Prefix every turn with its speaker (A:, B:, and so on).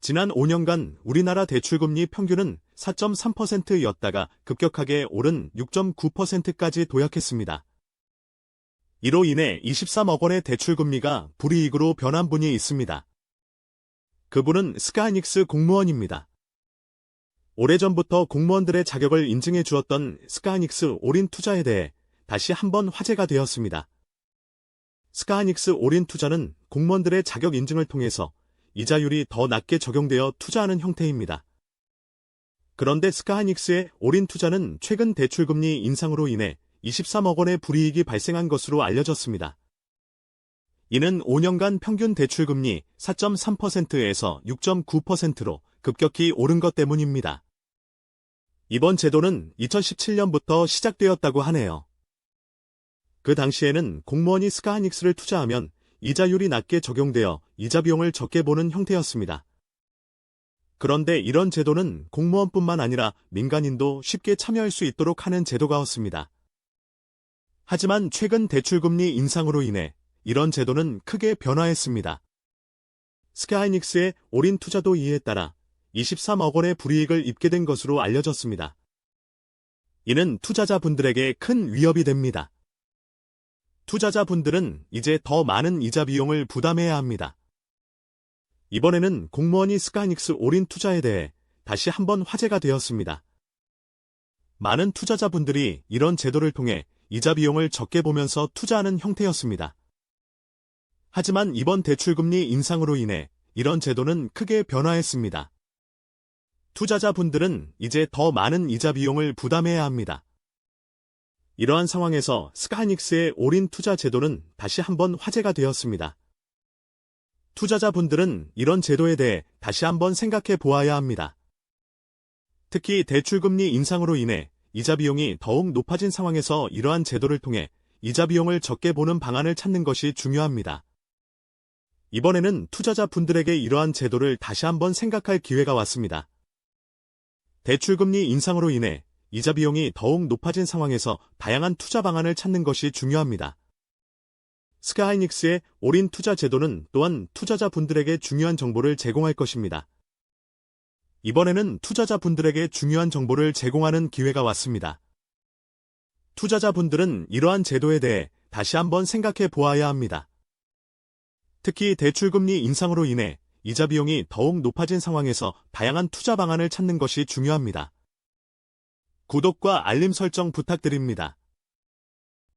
A: 지난 5년간 우리나라 대출금리 평균은 4.3%였다가 급격하게 오른 6.9%까지 도약했습니다. 이로 인해 23억 원의 대출금리가 불이익으로 변한 분이 있습니다. 그분은 스카이닉스 공무원입니다. 오래전부터 공무원들의 자격을 인증해 주었던 스카이닉스 올인 투자에 대해 다시 한번 화제가 되었습니다. 스카이닉스 올인 투자는 공무원들의 자격 인증을 통해서 이자율이 더 낮게 적용되어 투자하는 형태입니다. 그런데 스카이닉스의 올인 투자는 최근 대출금리 인상으로 인해 23억 원의 불이익이 발생한 것으로 알려졌습니다. 이는 5년간 평균 대출금리 4.3%에서 6.9%로 급격히 오른 것 때문입니다. 이번 제도는 2017년부터 시작되었다고 하네요. 그 당시에는 공무원이 스카이닉스를 투자하면 이자율이 낮게 적용되어 이자 비용을 적게 보는 형태였습니다. 그런데 이런 제도는 공무원뿐만 아니라 민간인도 쉽게 참여할 수 있도록 하는 제도가였습니다. 하지만 최근 대출금리 인상으로 인해 이런 제도는 크게 변화했습니다. 스카이닉스의 올인 투자도 이에 따라 23억 원의 불이익을 입게 된 것으로 알려졌습니다. 이는 투자자분들에게 큰 위협이 됩니다. 투자자분들은 이제 더 많은 이자 비용을 부담해야 합니다. 이번에는 공무원이 스카이닉스 올인 투자에 대해 다시 한번 화제가 되었습니다. 많은 투자자분들이 이런 제도를 통해 이자 비용을 적게 보면서 투자하는 형태였습니다. 하지만 이번 대출금리 인상으로 인해 이런 제도는 크게 변화했습니다. 투자자분들은 이제 더 많은 이자 비용을 부담해야 합니다. 이러한 상황에서 스카이닉스의 올인 투자 제도는 다시 한번 화제가 되었습니다. 투자자분들은 이런 제도에 대해 다시 한번 생각해 보아야 합니다. 특히 대출금리 인상으로 인해 이자 비용이 더욱 높아진 상황에서 이러한 제도를 통해 이자 비용을 적게 보는 방안을 찾는 것이 중요합니다. 이번에는 투자자분들에게 이러한 제도를 다시 한번 생각할 기회가 왔습니다. 대출금리 인상으로 인해 이자 비용이 더욱 높아진 상황에서 다양한 투자 방안을 찾는 것이 중요합니다. 스카이닉스의 올인 투자 제도는 또한 투자자분들에게 중요한 정보를 제공할 것입니다. 이번에는 투자자분들에게 중요한 정보를 제공하는 기회가 왔습니다. 투자자분들은 이러한 제도에 대해 다시 한번 생각해 보아야 합니다. 특히 대출금리 인상으로 인해 이자 비용이 더욱 높아진 상황에서 다양한 투자 방안을 찾는 것이 중요합니다. 구독과 알림 설정 부탁드립니다.